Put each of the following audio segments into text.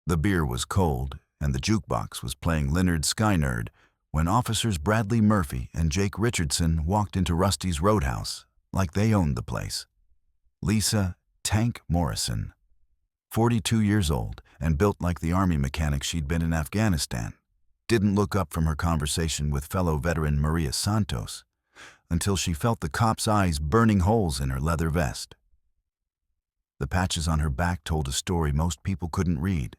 The beer was cold, and the jukebox was playing Leonard Skynyrd when Officers Bradley Murphy and Jake Richardson walked into Rusty's Roadhouse like they owned the place. Lisa "Tank" Morrison, 42 years old and built like the army mechanic she'd been in Afghanistan, didn't look up from her conversation with fellow veteran Maria Santos until she felt the cop's eyes burning holes in her leather vest. The patches on her back told a story most people couldn't read.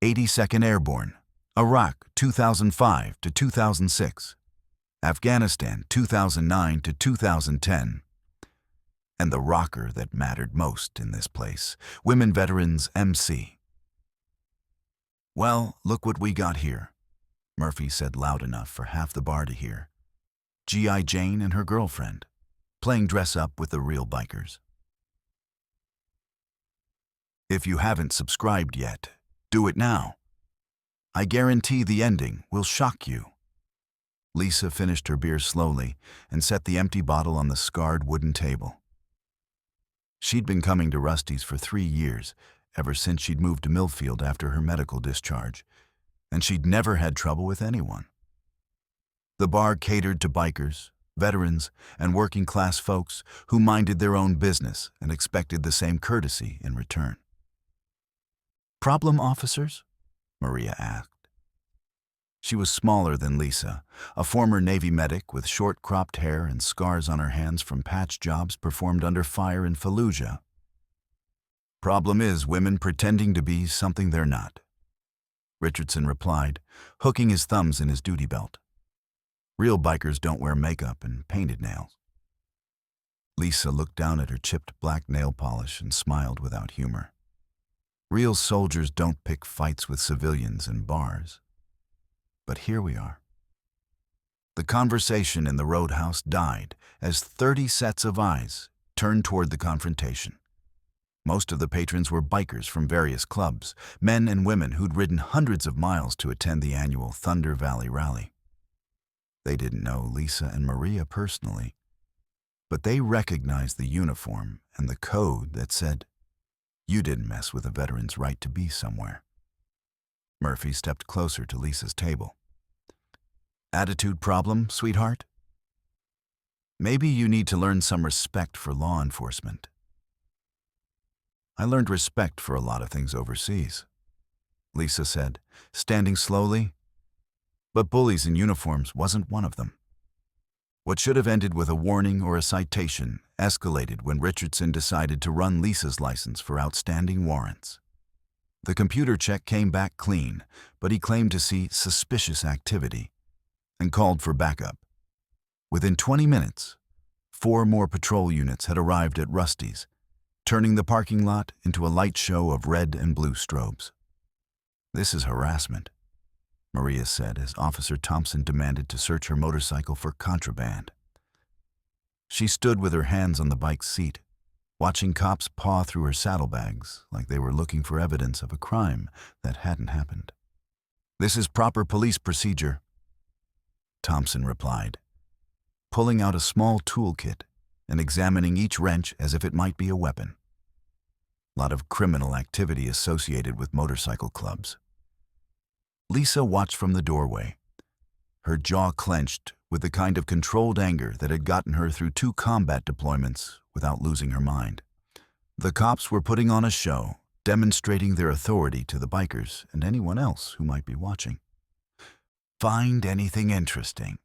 82nd Airborne, Iraq 2005 to 2006, Afghanistan 2009 to 2010, and the rocker that mattered most in this place, Women Veterans MC. "Well, look what we got here," Murphy said loud enough for half the bar to hear. G.I. Jane and her girlfriend, playing dress-up with the real bikers. If you haven't subscribed yet, do it now. I guarantee the ending will shock you. Lisa finished her beer slowly and set the empty bottle on the scarred wooden table. She'd been coming to Rusty's for 3 years, ever since she'd moved to Millfield after her medical discharge, and she'd never had trouble with anyone. The bar catered to bikers, veterans, and working-class folks who minded their own business and expected the same courtesy in return. "Problem officers?" Maria asked. She was smaller than Lisa, a former Navy medic with short-cropped hair and scars on her hands from patch jobs performed under fire in Fallujah. "Problem is women pretending to be something they're not," Richardson replied, hooking his thumbs in his duty belt. "Real bikers don't wear makeup and painted nails." Lisa looked down at her chipped black nail polish and smiled without humor. Real soldiers don't pick fights with civilians in bars. But here we are. The conversation in the Roadhouse died as 30 sets of eyes turned toward the confrontation. Most of the patrons were bikers from various clubs, men and women who'd ridden hundreds of miles to attend the annual Thunder Valley Rally. They didn't know Lisa and Maria personally, but they recognized the uniform and the code that said, "You didn't mess with a veteran's right to be somewhere." Murphy stepped closer to Lisa's table. "Attitude problem, sweetheart? Maybe you need to learn some respect for law enforcement." "I learned respect for a lot of things overseas," Lisa said, standing slowly, but bullies in uniforms wasn't one of them. What should have ended with a warning or a citation escalated when Richardson decided to run Lisa's license for outstanding warrants. The computer check came back clean, but he claimed to see suspicious activity and called for backup. Within 20 minutes, 4 more patrol units had arrived at Rusty's, turning the parking lot into a light show of red and blue strobes. "This is harassment," Maria said as Officer Thompson demanded to search her motorcycle for contraband. She stood with her hands on the bike's seat, watching cops paw through her saddlebags like they were looking for evidence of a crime that hadn't happened. "This is proper police procedure," Thompson replied, pulling out a small toolkit and examining each wrench as if it might be a weapon. A lot of criminal activity associated with motorcycle clubs. Lisa watched from the doorway, her jaw clenched with the kind of controlled anger that had gotten her through 2 combat deployments without losing her mind. The cops were putting on a show, demonstrating their authority to the bikers and anyone else who might be watching. "Find anything interesting?"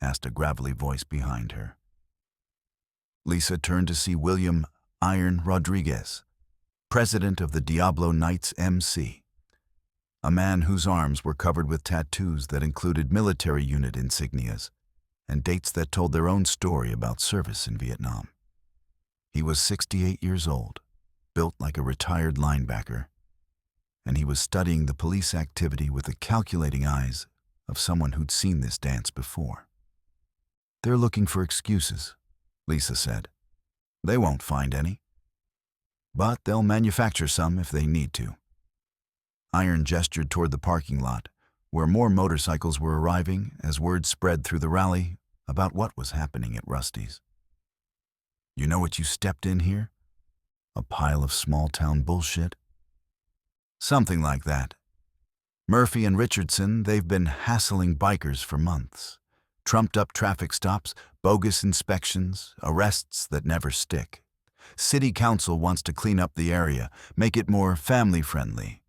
asked a gravelly voice behind her. Lisa turned to see William "Iron" Rodriguez, president of the Diablo Knights MC, a man whose arms were covered with tattoos that included military unit insignias and dates that told their own story about service in Vietnam. He was 68 years old, built like a retired linebacker, and he was studying the police activity with the calculating eyes of someone who'd seen this dance before. "They're looking for excuses," Lisa said. "They won't find any. But they'll manufacture some if they need to." Iron gestured toward the parking lot, where more motorcycles were arriving as word spread through the rally about what was happening at Rusty's. "You know what you stepped in here? A pile of small-town bullshit. Something like that. Murphy and Richardson, they've been hassling bikers for months. Trumped-up traffic stops, bogus inspections, arrests that never stick. City Council wants to clean up the area, make it more family-friendly.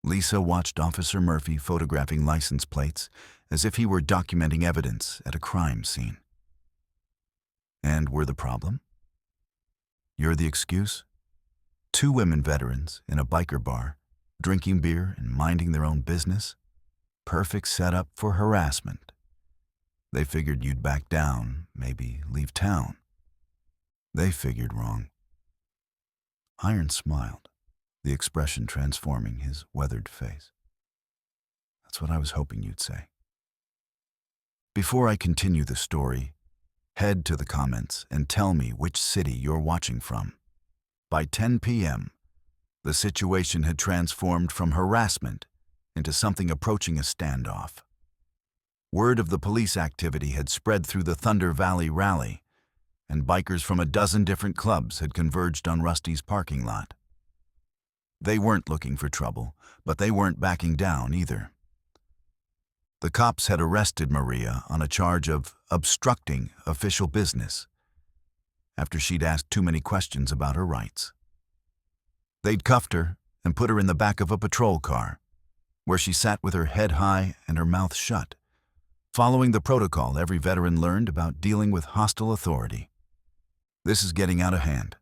Lisa watched Officer Murphy photographing license plates as if he were documenting evidence at a crime scene. And we're the problem? You're the excuse? Two women veterans in a biker bar, drinking beer and minding their own business? Perfect setup for harassment. They figured you'd back down, maybe leave town. They figured wrong. Iron smiled, the expression transforming his weathered face. That's what I was hoping you'd say. Before I continue the story, head to the comments and tell me which city you're watching from. By 10 p.m., the situation had transformed from harassment into something approaching a standoff. Word of the police activity had spread through the Thunder Valley rally, and bikers from a dozen different clubs had converged on Rusty's parking lot. They weren't looking for trouble, but they weren't backing down either. The cops had arrested Maria on a charge of obstructing official business after she'd asked too many questions about her rights. They'd cuffed her and put her in the back of a patrol car, where she sat with her head high and her mouth shut, following the protocol every veteran learned about dealing with hostile authority. "This is getting out of hand,"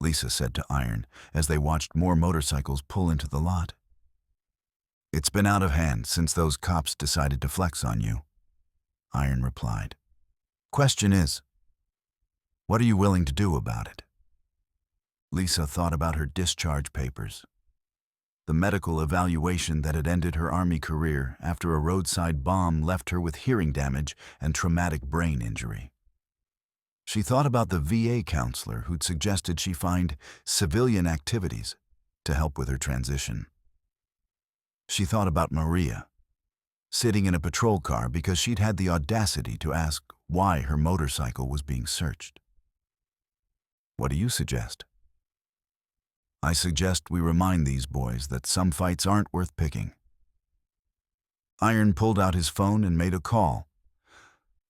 Lisa said to Iron as they watched more motorcycles pull into the lot. "It's been out of hand since those cops decided to flex on you," Iron replied. "Question is, what are you willing to do about it?" Lisa thought about her discharge papers, the medical evaluation that had ended her Army career after a roadside bomb left her with hearing damage and traumatic brain injury. She thought about the VA counselor who'd suggested she find civilian activities to help with her transition. She thought about Maria, sitting in a patrol car because she'd had the audacity to ask why her motorcycle was being searched. "What do you suggest?" "I suggest we remind these boys that some fights aren't worth picking." Iron pulled out his phone and made a call.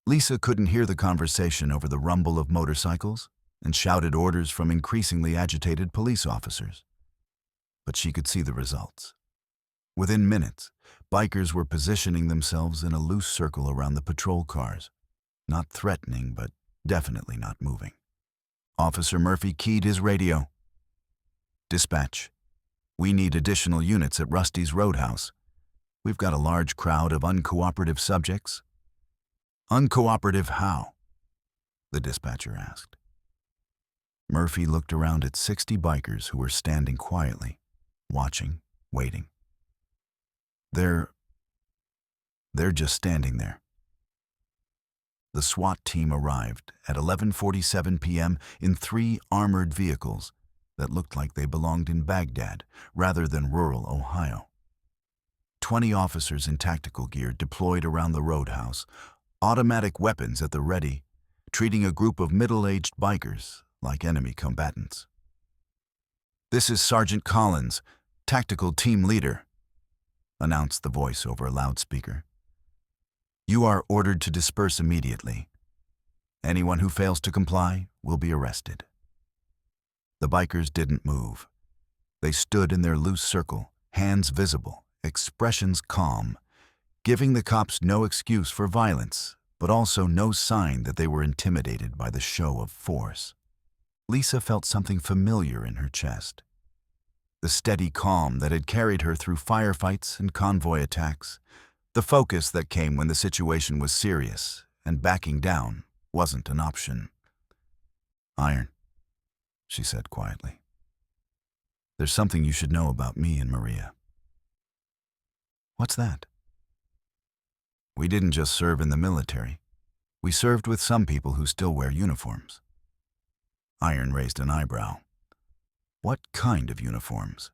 Lisa couldn't hear the conversation over the rumble of motorcycles and shouted orders from increasingly agitated police officers. But she could see the results. Within minutes, bikers were positioning themselves in a loose circle around the patrol cars, not threatening, but definitely not moving. Officer Murphy keyed his radio. "Dispatch, we need additional units at Rusty's Roadhouse. We've got a large crowd of uncooperative subjects." "Uncooperative how?" the dispatcher asked. Murphy looked around at 60 bikers who were standing quietly, watching, waiting. They're just standing there. The SWAT team arrived at 11:47 p.m. in 3 armored vehicles that looked like they belonged in Baghdad rather than rural Ohio. 20 officers in tactical gear deployed around the roadhouse, automatic weapons at the ready, treating a group of middle-aged bikers like enemy combatants. "This is Sergeant Collins, tactical team leader," announced the voice over a loudspeaker. "You are ordered to disperse immediately. Anyone who fails to comply will be arrested." The bikers didn't move. They stood in their loose circle, hands visible, expressions calm, giving the cops no excuse for violence, but also no sign that they were intimidated by the show of force. Lisa felt something familiar in her chest. The steady calm that had carried her through firefights and convoy attacks, the focus that came when the situation was serious and backing down wasn't an option. "Iron," she said quietly, "there's something you should know about me and Maria." "What's that?" "We didn't just serve in the military. We served with some people who still wear uniforms." Iron raised an eyebrow. "What kind of uniforms?"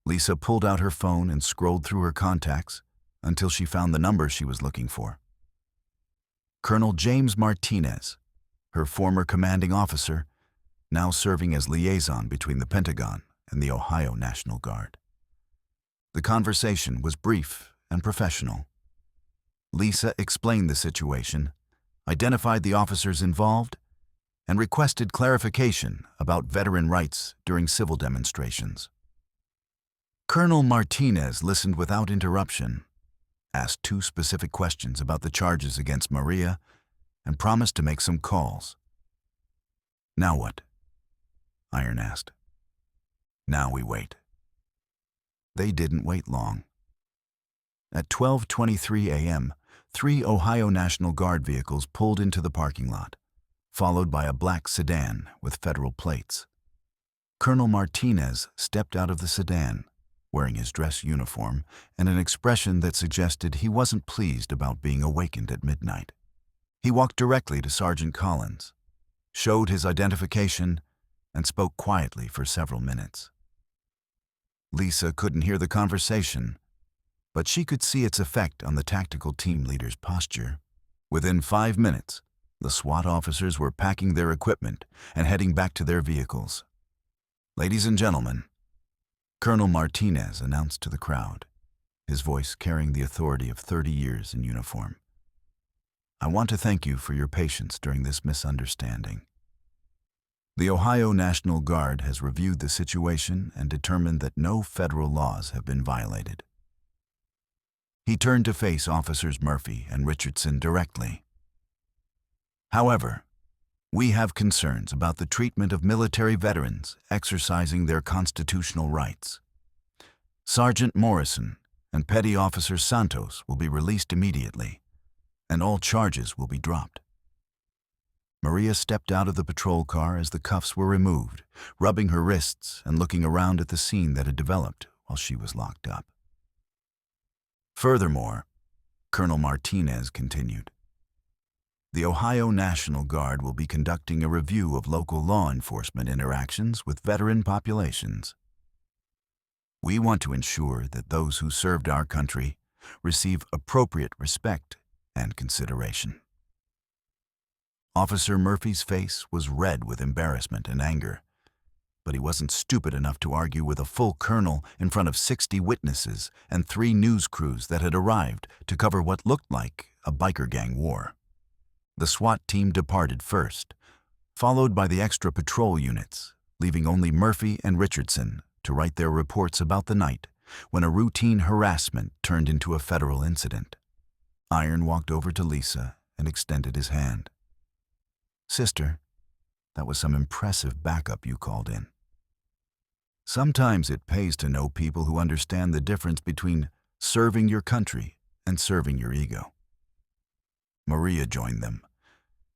Lisa pulled out her phone and scrolled through her contacts until she found the number she was looking for. Colonel James Martinez, her former commanding officer, now serving as liaison between the Pentagon and the Ohio National Guard. The conversation was brief and professional. Lisa explained the situation, identified the officers involved, and requested clarification about veteran rights during civil demonstrations. Colonel Martinez listened without interruption, asked 2 specific questions about the charges against Maria, and promised to make some calls. "Now what?" Iron asked. "Now we wait." They didn't wait long. At 12:23 a.m., 3 Ohio National Guard vehicles pulled into the parking lot, followed by a black sedan with federal plates. Colonel Martinez stepped out of the sedan, wearing his dress uniform and an expression that suggested he wasn't pleased about being awakened at midnight. He walked directly to Sergeant Collins, showed his identification, and spoke quietly for several minutes. Lisa couldn't hear the conversation, but she could see its effect on the tactical team leader's posture. Within 5 minutes, the SWAT officers were packing their equipment and heading back to their vehicles. "Ladies and gentlemen," Colonel Martinez announced to the crowd, his voice carrying the authority of 30 years in uniform. "I want to thank you for your patience during this misunderstanding. The Ohio National Guard has reviewed the situation and determined that no federal laws have been violated." He turned to face Officers Murphy and Richardson directly. "However, we have concerns about the treatment of military veterans exercising their constitutional rights. Sergeant Morrison and Petty Officer Santos will be released immediately, and all charges will be dropped." Maria stepped out of the patrol car as the cuffs were removed, rubbing her wrists and looking around at the scene that had developed while she was locked up. Furthermore, Colonel Martinez continued, "The Ohio National Guard will be conducting a review of local law enforcement interactions with veteran populations. We want to ensure that those who served our country receive appropriate respect and consideration." Officer Murphy's face was red with embarrassment and anger, but he wasn't stupid enough to argue with a full colonel in front of 60 witnesses and 3 news crews that had arrived to cover what looked like a biker gang war. The SWAT team departed first, followed by the extra patrol units, leaving only Murphy and Richardson to write their reports about the night when a routine harassment turned into a federal incident. Iron walked over to Lisa and extended his hand. "Sister, that was some impressive backup you called in. Sometimes it pays to know people who understand the difference between serving your country and serving your ego." Maria joined them,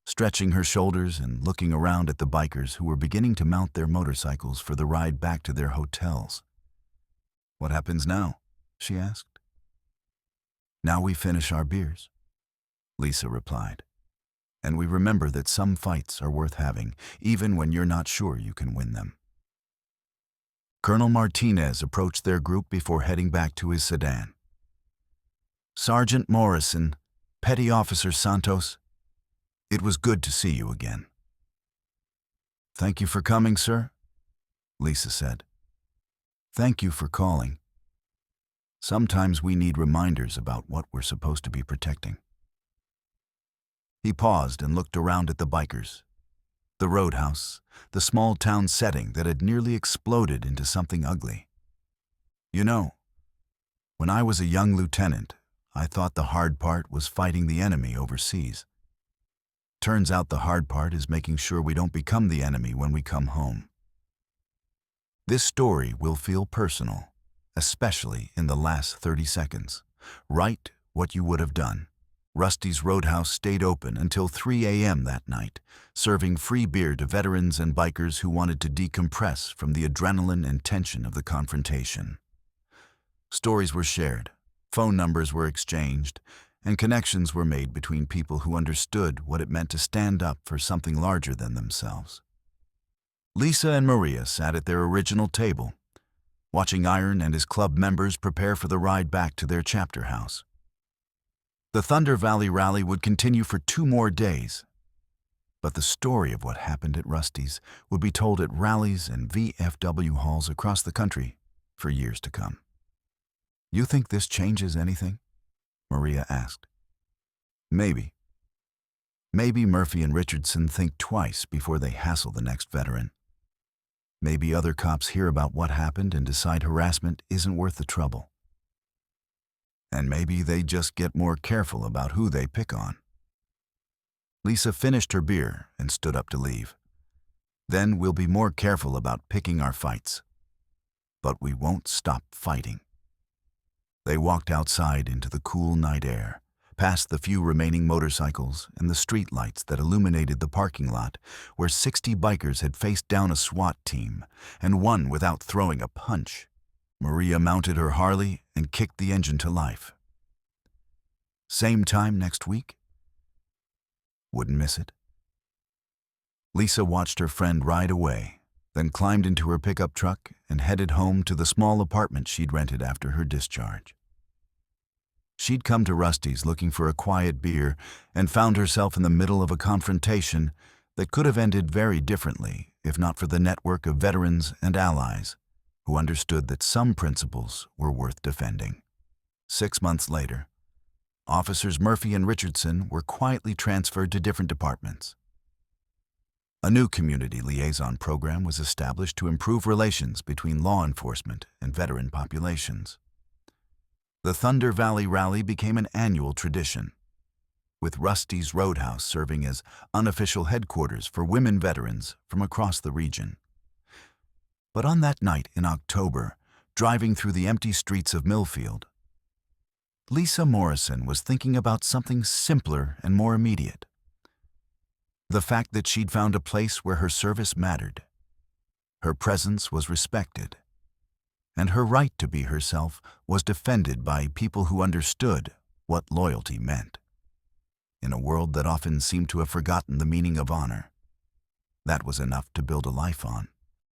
stretching her shoulders and looking around at the bikers who were beginning to mount their motorcycles for the ride back to their hotels. "What happens now?" she asked. "Now we finish our beers," Lisa replied. "And we remember that some fights are worth having, even when you're not sure you can win them." Colonel Martinez approached their group before heading back to his sedan. "Sergeant Morrison, Petty Officer Santos, it was good to see you again." "Thank you for coming, sir," Lisa said. "Thank you for calling. Sometimes we need reminders about what we're supposed to be protecting." He paused and looked around at the bikers, the roadhouse, the small town setting that had nearly exploded into something ugly. "You know, when I was a young lieutenant, I thought the hard part was fighting the enemy overseas. Turns out the hard part is making sure we don't become the enemy when we come home." This story will feel personal, especially in the last 30 seconds. Write what you would have done. Rusty's Roadhouse stayed open until 3 a.m. that night, serving free beer to veterans and bikers who wanted to decompress from the adrenaline and tension of the confrontation. Stories were shared, phone numbers were exchanged, and connections were made between people who understood what it meant to stand up for something larger than themselves. Lisa and Maria sat at their original table, watching Iron and his club members prepare for the ride back to their chapter house. The Thunder Valley Rally would continue for 2 more days. But the story of what happened at Rusty's would be told at rallies and VFW halls across the country for years to come. You think this changes anything? Maria asked. Maybe. Maybe Murphy and Richardson think twice before they hassle the next veteran. Maybe other cops hear about what happened and decide harassment isn't worth the trouble. And maybe they just get more careful about who they pick on. Lisa finished her beer and stood up to leave. Then we'll be more careful about picking our fights. But we won't stop fighting. They walked outside into the cool night air, past the few remaining motorcycles and the street lights that illuminated the parking lot where 60 bikers had faced down a SWAT team and won without throwing a punch. Maria mounted her Harley and kicked the engine to life. Same time next week? Wouldn't miss it. Lisa watched her friend ride away, then climbed into her pickup truck and headed home to the small apartment she'd rented after her discharge. She'd come to Rusty's looking for a quiet beer and found herself in the middle of a confrontation that could have ended very differently if not for the network of veterans and allies who understood that some principles were worth defending. 6 months later, Officers Murphy and Richardson were quietly transferred to different departments. A new community liaison program was established to improve relations between law enforcement and veteran populations. The Thunder Valley Rally became an annual tradition, with Rusty's Roadhouse serving as unofficial headquarters for women veterans from across the region. But on that night in October, driving through the empty streets of Millfield, Lisa Morrison was thinking about something simpler and more immediate. The fact that she'd found a place where her service mattered, her presence was respected, and her right to be herself was defended by people who understood what loyalty meant. In a world that often seemed to have forgotten the meaning of honor, that was enough to build a life on.